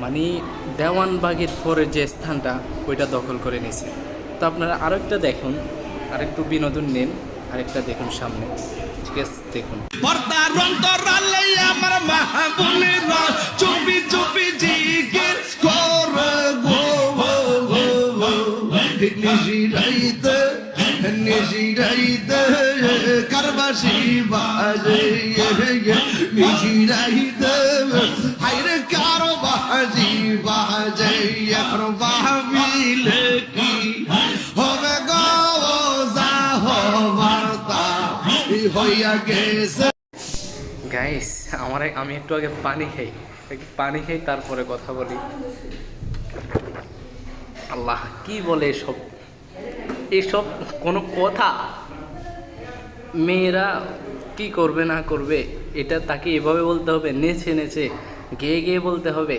মানে দেওয়ানবাগের পরে যে স্থানটা ওইটা দখল করে নিয়েছে। তো আপনারা আরেকটা দেখুন, আরেকটু বিনোদন নেন, আরেকটা দেখুন সামনে, ঠিক আছে? দেখুন পর্দার অন্তরালে আমার মাহবুবেরা চুপি চুপি জিজ্ঞেস করে গো নিশিরাইতে নিশিরাইতে কারবাসি বাজে নিশিরাইতে হাইরে কারবাসি বাজে এখন ভাবিলে কি হবে গো যা হবার তা হইয়া গেছে। গাইস আমি একটু আগে পানি খাই তারপরে কথা বলি। আল্লাহ, কি বলে এসব কোনো কথা? মেয়েরা কি করবে না করবে এটা তাকে এভাবে বলতে হবে, নেচে নেচে গেয়ে গেয়ে বলতে হবে?